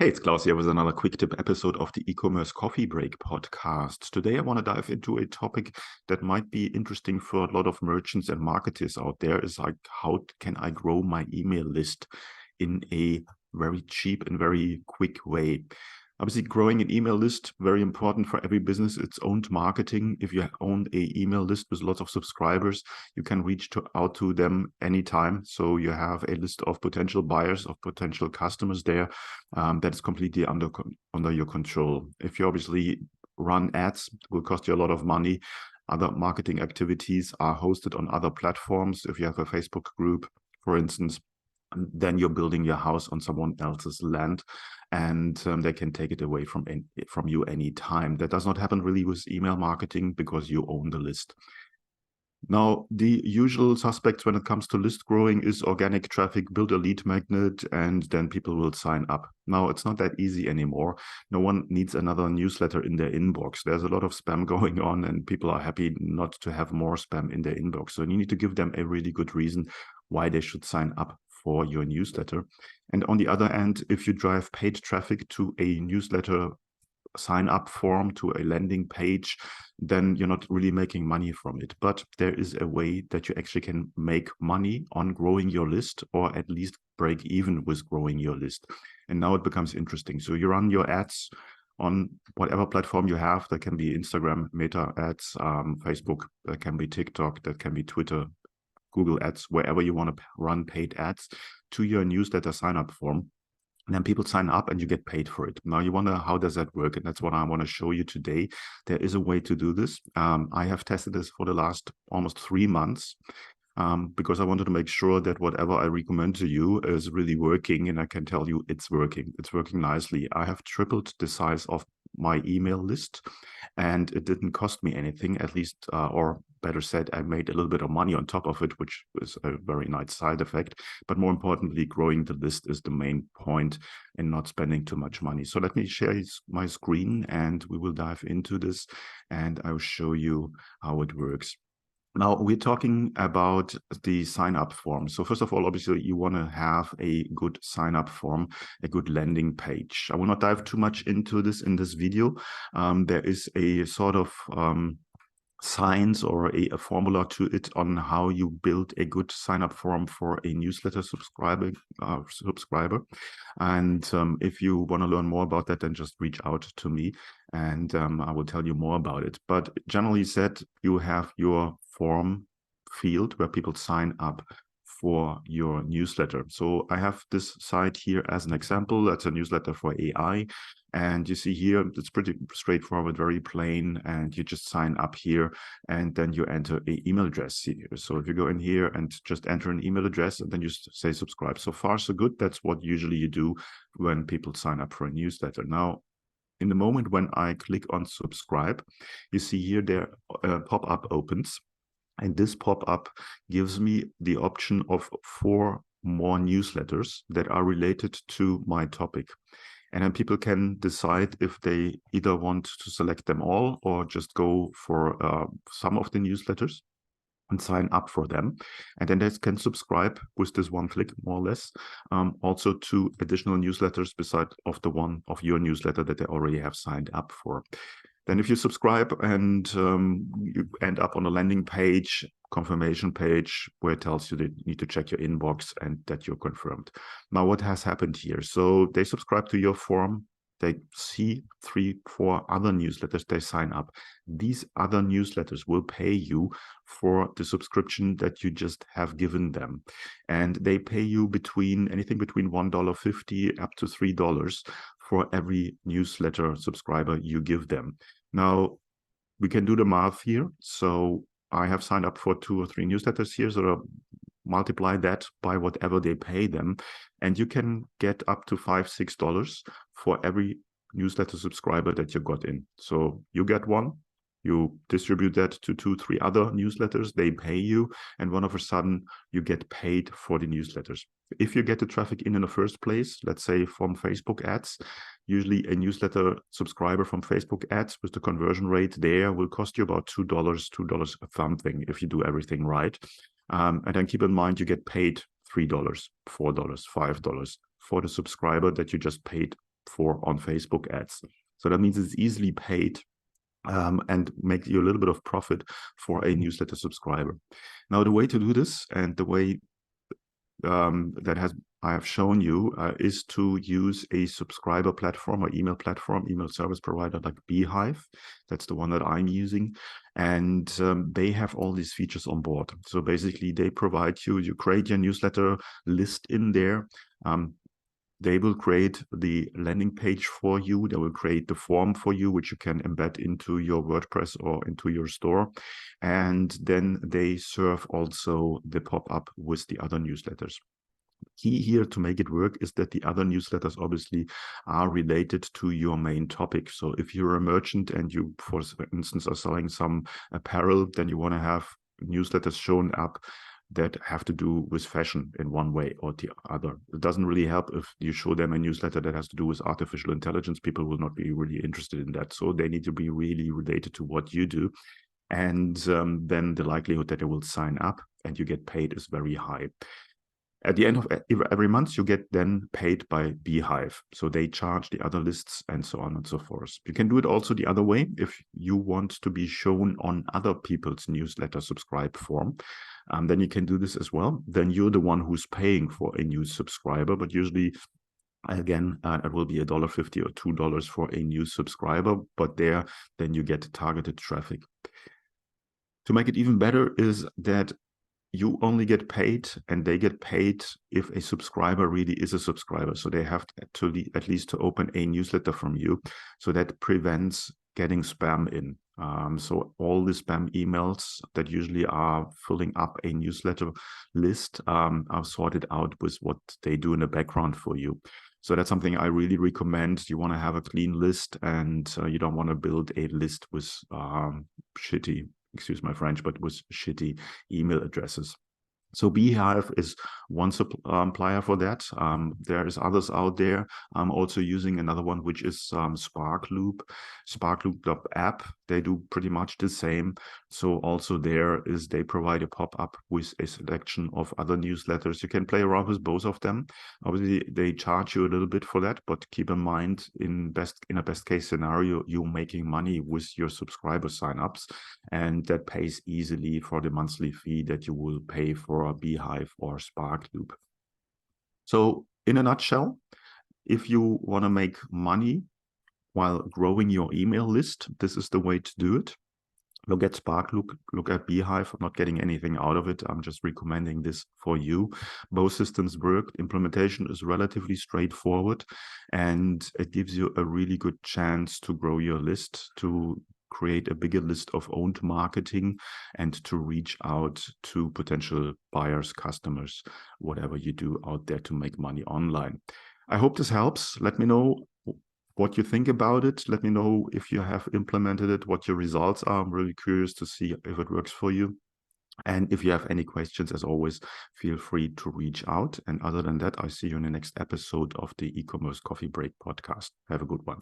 Hey, it's Klaus here with another quick tip episode of the e-commerce coffee break podcast. Today, I want to dive into a topic that might be interesting for a lot of merchants and marketers out there. Is like, how can I grow my email list in a very cheap and very quick way? Obviously, growing an email list, very important for every business. It's owned marketing. If you own a email list with lots of subscribers, you can reach out to them anytime. So you have a list of potential buyers, of potential customers there that is completely under your control. If you obviously run ads, it will cost you a lot of money. Other marketing activities are hosted on other platforms. If you have a Facebook group, for instance, then you're building your house on someone else's land, and they can take it away from you anytime. That does not happen really with email marketing because you own the list. Now, the usual suspects when it comes to list growing is organic traffic, build a lead magnet, and then people will sign up. Now, it's not that easy anymore. No one needs another newsletter in their inbox. There's a lot of spam going on, and people are happy not to have more spam in their inbox. So you need to give them a really good reason why they should sign up for your newsletter. And on the other hand, if you drive paid traffic to a newsletter sign up form, to a landing page, then you're not really making money from it. But there is a way that you actually can make money on growing your list, or at least break even with growing your list. And now it becomes interesting. So you run your ads on whatever platform you have. That can be Instagram, Meta ads, Facebook, that can be TikTok, that can be Twitter, Google ads, wherever you want to run paid ads to your newsletter sign up form. And then people sign up and you get paid for it. Now you wonder, how does that work? And that's what I want to show you today. There is a way to do this. I have tested this for the last almost 3 months because I wanted to make sure that whatever I recommend to you is really working. And I can tell you it's working. It's working nicely. I have tripled the size of my email list, and it didn't cost me anything, at least, or better said, I made a little bit of money on top of it, which was a very nice side effect. But more importantly, growing the list is the main point, and not spending too much money. So let me share my screen and we will dive into this, and I'll show you how it works. Now, we're talking about the sign-up form. So first of all, obviously, you want to have a good sign-up form, a good landing page. I will not dive too much into this in this video. There is a sort of science or a formula to it on how you build a good sign-up form for a newsletter subscriber. And if you want to learn more about that, then just reach out to me, and I will tell you more about it. But generally said, you have your form field where people sign up for your newsletter. So I have this site here as an example. That's a newsletter for AI. And you see here, it's pretty straightforward, very plain. And you just sign up here, and then you enter an email address here. So if you go in here and just enter an email address, and then you say subscribe. So far, so good. That's what usually you do when people sign up for a newsletter. Now, in the moment when I click on subscribe, you see here there pop-up opens. And this pop-up gives me the option of 4 more newsletters that are related to my topic. And then people can decide if they either want to select them all or just go for some of the newsletters and sign up for them. And then they can subscribe with this one click, more or less, also to additional newsletters beside of the one of your newsletter that they already have signed up for. Then if you subscribe and you end up on a landing page, confirmation page, where it tells you that you need to check your inbox and that you're confirmed. Now, what has happened here? So they subscribe to your form. They see 3, 4 other newsletters. They sign up. These other newsletters will pay you for the subscription that you just have given them. And they pay you anything between $1.50 up to $3 for every newsletter subscriber you give them. Now, we can do the math here. So I have signed up for 2 or 3 newsletters here, so multiply that by whatever they pay them, and you can get up to $5, $6 for every newsletter subscriber that you got in. So you get one, you distribute that to 2, 3 other newsletters, they pay you, and all of a sudden you get paid for the newsletters. If you get the traffic in the first place, let's say from Facebook ads, usually a newsletter subscriber from Facebook ads with the conversion rate there will cost you about $2 something if you do everything right. And then keep in mind, you get paid $3, $4, $5 for the subscriber that you just paid for on Facebook ads. So that means it's easily paid and make you a little bit of profit for a newsletter subscriber. Now, the way to do this and the way I have shown you is to use a subscriber platform or email platform, email service provider like beehiiv. That's the one that I'm using. And they have all these features on board. So basically they provide you create your newsletter list in there. They will create the landing page for you. They will create the form for you, which you can embed into your WordPress or into your store. And then they serve also the pop-up with the other newsletters. Key here to make it work is that the other newsletters obviously are related to your main topic. So if you're a merchant and you, for instance, are selling some apparel, then you want to have newsletters shown up that have to do with fashion in one way or the other. It doesn't really help if you show them a newsletter that has to do with artificial intelligence. People will not be really interested in that. So they need to be really related to what you do. And then the likelihood that they will sign up and you get paid is very high. At the end of every month, you get then paid by beehiiv. So they charge the other lists and so on and so forth. You can do it also the other way. If you want to be shown on other people's newsletter subscribe form, then you can do this as well. Then you're the one who's paying for a new subscriber, but usually, again, it will be $1.50 or $2 for a new subscriber, but there, then you get targeted traffic. To make it even better is that you only get paid and they get paid if a subscriber really is a subscriber. So they have to at least to open a newsletter from you. So that prevents getting spam in. So all the spam emails that usually are filling up a newsletter list are sorted out with what they do in the background for you. So that's something I really recommend. You want to have a clean list and you don't want to build a list with shitty, excuse my French, but with shitty email addresses. So beehiiv is one supplier for that. There is others out there. I'm also using another one, which is sparkloop, sparkloop.app. They do pretty much the same. So also there is they provide a pop-up with a selection of other newsletters. You can play around with both of them. Obviously, they charge you a little bit for that, but keep in mind, in a best case scenario, you're making money with your subscriber signups, and that pays easily for the monthly fee that you will pay for a beehiiv or sparkloop. So in a nutshell, if you want to make money while growing your email list, this is the way to do it. Look at sparkloop, look at beehiiv. I'm not getting anything out of it. I'm just recommending this for you. Both systems work. Implementation is relatively straightforward, and it gives you a really good chance to grow your list, to create a bigger list of owned marketing, and to reach out to potential buyers, customers, whatever you do out there to make money online. I hope this helps. Let me know what you think about it. Let me know if you have implemented it, what your results are. I'm really curious to see if it works for you. And if you have any questions, as always, feel free to reach out. And other than that, I see you in the next episode of the E-commerce Coffee Break podcast. Have a good one.